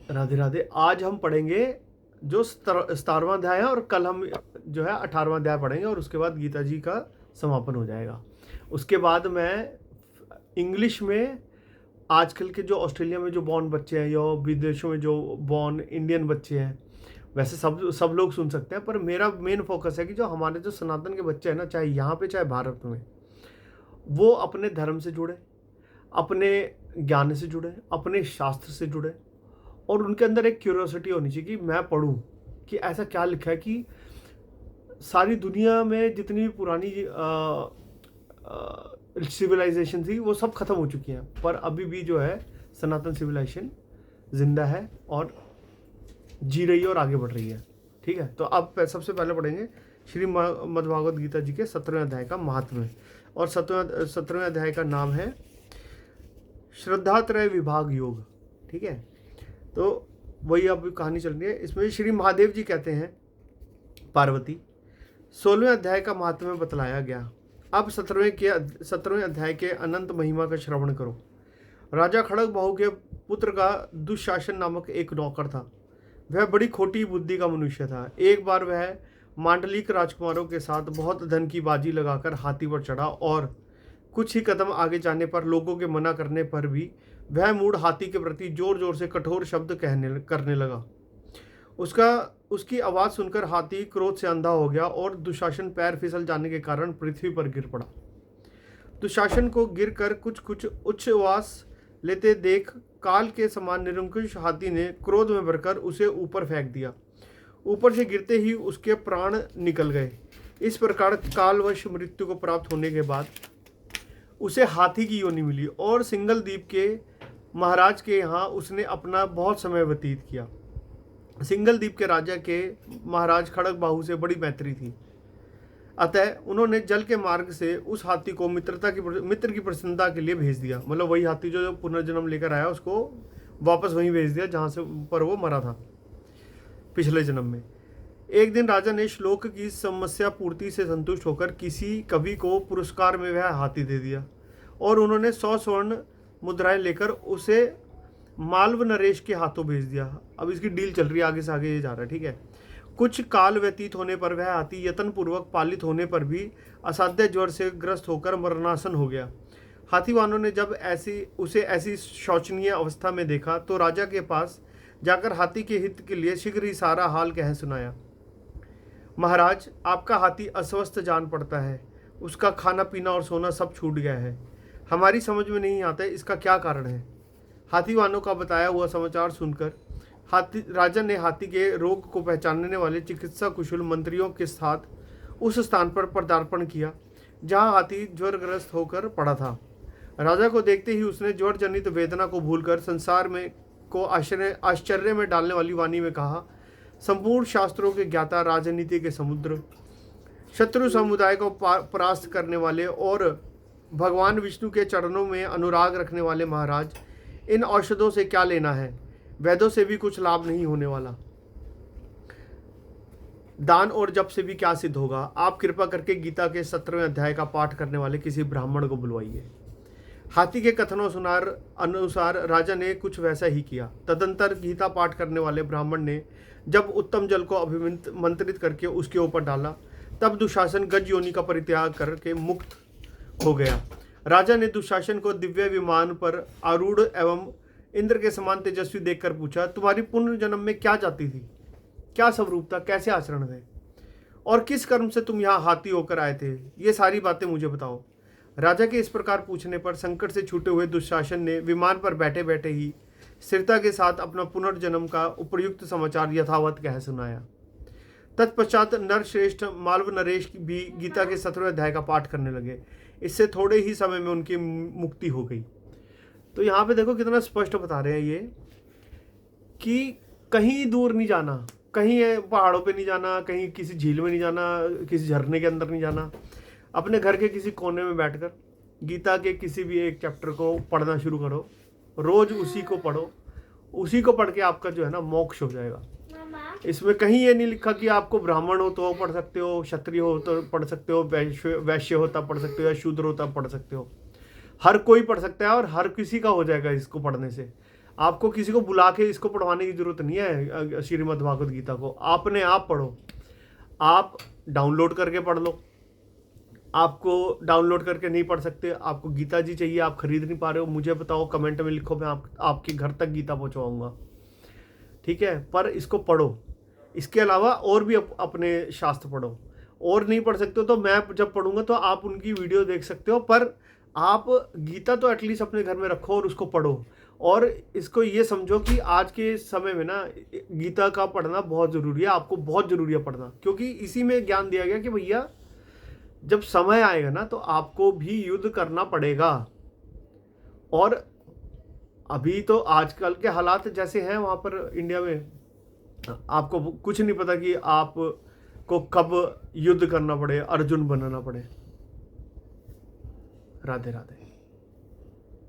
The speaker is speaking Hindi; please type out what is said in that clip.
राधे राधे। आज हम पढ़ेंगे जो 17वां अध्याय है, और कल हम जो है 18वां अध्याय पढ़ेंगे, और उसके बाद गीता जी का समापन हो जाएगा। उसके बाद मैं इंग्लिश में आजकल के जो ऑस्ट्रेलिया में जो बॉर्न बच्चे हैं या विदेशों में जो बॉर्न इंडियन बच्चे हैं, वैसे सब लोग सुन सकते हैं, पर मेरा मेन फोकस है कि जो हमारे जो सनातन के बच्चे हैं ना, चाहे यहाँ पे चाहे भारत में, वो अपने धर्म से जुड़े, अपने ज्ञान से जुड़े, अपने शास्त्र से जुड़े, और उनके अंदर एक क्यूरियोसिटी होनी चाहिए कि मैं पढ़ूं कि ऐसा क्या लिखा है कि सारी दुनिया में जितनी भी पुरानी सिविलाइजेशन थी वो सब खत्म हो चुकी हैं, पर अभी भी जो है सनातन सिविलाइजेशन जिंदा है और जी रही है और आगे बढ़ रही है। ठीक है, तो अब सबसे पहले पढ़ेंगे श्री मद्भागवत गीता जी के 17वें अध्याय का महात्म्य, और 17वें अध्याय का नाम है श्रद्धात्रय विभाग योग। ठीक है, तो वही अब कहानी चल रही है। इसमें श्री महादेव जी कहते हैं, पार्वती 16वें अध्याय का महात्म्य बतलाया गया। अब 17वें अध्याय के अनंत महिमा का श्रवण करो। राजा खड़ग बाहु के पुत्र का दुशासन नामक एक नौकर था। वह बड़ी खोटी बुद्धि का मनुष्य था। एक बार वह मांडलिक राजकुमारों के साथ बहुत धन की बाजी लगाकर हाथी पर चढ़ा, और कुछ ही कदम आगे जाने पर लोगों के मना करने पर भी वह मूढ़ हाथी के प्रति जोर जोर से कठोर शब्द करने लगा। उसकी आवाज़ सुनकर हाथी क्रोध से अंधा हो गया और दुशासन पैर फिसल जाने के कारण पृथ्वी पर गिर पड़ा। दुशासन को गिर कर कुछ कुछ उच्छ्वास लेते देख काल के समान निरंकुश हाथी ने क्रोध में भरकर उसे ऊपर फेंक दिया। ऊपर से गिरते ही उसके प्राण निकल गए। इस प्रकार कालवश मृत्यु को प्राप्त होने के बाद उसे हाथी की योनि मिली, और सिंगल द्वीप के महाराज के यहाँ उसने अपना बहुत समय व्यतीत किया। सिंगल द्वीप के राजा के महाराज खड़ग बाहु से बड़ी मैत्री थी, अतः उन्होंने जल के मार्ग से उस हाथी को मित्र की प्रसन्नता के लिए भेज दिया। मतलब वही हाथी जो पुनर्जन्म लेकर आया, उसको वापस वहीं भेज दिया जहाँ से पर वो मरा था पिछले जन्म में। एक दिन राजा ने श्लोक की समस्या पूर्ति से संतुष्ट होकर किसी कवि को पुरस्कार में वह हाथी दे दिया, और उन्होंने 100 स्वर्ण मुद्राएं लेकर उसे मालव नरेश के हाथों भेज दिया। अब इसकी डील चल रही है, आगे से आगे ये जा रहा है। ठीक है, कुछ काल व्यतीत होने पर वह हाथी यत्न पूर्वक पालित होने पर भी असाध्य ज्वर से ग्रस्त होकर मरणासन हो गया। हाथीवानों ने जब उसे ऐसी शोचनीय अवस्था में देखा तो राजा के पास जाकर हाथी के हित के लिए शीघ्र ही सारा हाल कह सुनाया। महाराज, आपका हाथी अस्वस्थ जान पड़ता है, उसका खाना पीना और सोना सब छूट गया है। हमारी समझ में नहीं आता है इसका क्या कारण है। हाथीवानों का बताया हुआ समाचार सुनकर राजा ने हाथी के रोग को पहचानने वाले चिकित्सा कुशल मंत्रियों के साथ उस स्थान पर पदार्पण किया जहां हाथी ज्वरग्रस्त होकर पड़ा था। राजा को देखते ही उसने ज्वर जनित वेदना को भूलकर संसार में को आश्चर्य में डालने वाली वाणी में कहा, संपूर्ण शास्त्रों के ज्ञाता, राजनीति के समुद्र, शत्रु समुदाय को परास्त करने वाले और भगवान विष्णु के चरणों में अनुराग रखने वाले महाराज, इन औषधों से क्या लेना है? वेदों से भी कुछ लाभ नहीं होने वाला। दान और जप से भी क्या सिद्ध होगा? आप कृपा करके गीता के 17वें अध्याय का पाठ करने वाले किसी ब्राह्मण को बुलवाइए। हाथी के कथनों अनुसार राजा ने कुछ वैसा ही किया। तदंतर गीता पाठ करने वाले ब्राह्मण ने जब उत्तम जल को अभिमंत्रित करके उसके ऊपर डाला, तब दुशासन गज योनि का परित्याग करके मुक्त हो गया। राजा ने दुशासन को दिव्य विमान पर आरूढ़ एवं इंद्र के समान तेजस्वी देखकर पूछा, तुम्हारी पुनर्जन्म में क्या जाति थी, क्या स्वरूप था, कैसे आचरण थे, और किस कर्म से तुम यहाँ हाथी होकर आए थे? ये सारी बातें मुझे बताओ। राजा के इस प्रकार पूछने पर संकट से छूटे हुए दुशासन ने विमान पर बैठे बैठे ही स्थिरता के साथ अपना पुनर्जन्म का उपयुक्त समाचार यथावत कह सुनाया। तत्पश्चात नरश्रेष्ठ मालव नरेश भी गीता के 17वें अध्याय का पाठ करने लगे। इससे थोड़े ही समय में उनकी मुक्ति हो गई। तो यहाँ पे देखो कितना स्पष्ट बता रहे हैं ये कि कहीं दूर नहीं जाना, कहीं पहाड़ों पे नहीं जाना, कहीं किसी झील में नहीं जाना, किसी झरने के अंदर नहीं जाना। अपने घर के किसी कोने में बैठकर गीता के किसी भी एक चैप्टर को पढ़ना शुरू करो, रोज उसी को पढ़ो, उसी को पढ़ के आपका जो है ना मोक्ष हो जाएगा। इसमें कहीं ये नहीं लिखा कि आपको ब्राह्मण हो तो पढ़ सकते हो, क्षत्रिय हो तो पढ़ सकते हो, वैश्य हो तब पढ़ सकते हो, या शूद्र हो तब पढ़ सकते हो। हर कोई पढ़ सकता है और हर किसी का हो जाएगा इसको पढ़ने से। आपको किसी को बुला के इसको पढ़वाने की जरूरत नहीं है श्रीमद् भागवत गीता को, आपने आप पढ़ो। आप डाउनलोड करके पढ़ लो। आपको डाउनलोड करके नहीं पढ़ सकते, आपको गीता जी चाहिए, आप खरीद नहीं पा रहे हो, मुझे बताओ, कमेंट में लिखो, मैं आपके घर तक गीता पहुंचवाऊंगा। ठीक है, पर इसको पढ़ो। इसके अलावा और भी अपने शास्त्र पढ़ो। और नहीं पढ़ सकते हो तो मैं जब पढ़ूंगा तो आप उनकी वीडियो देख सकते हो, पर आप गीता तो एटलीस्ट अपने घर में रखो और उसको पढ़ो। और इसको ये समझो कि आज के समय में ना गीता का पढ़ना बहुत ज़रूरी है, आपको बहुत ज़रूरी है पढ़ना, क्योंकि इसी में ज्ञान दिया गया कि भैया जब समय आएगा ना तो आपको भी युद्ध करना पड़ेगा। और अभी तो आजकल के हालात जैसे हैं वहाँ पर इंडिया में, आपको कुछ नहीं पता कि आपको कब युद्ध करना पड़े, अर्जुन बनना पड़े। राधे राधे।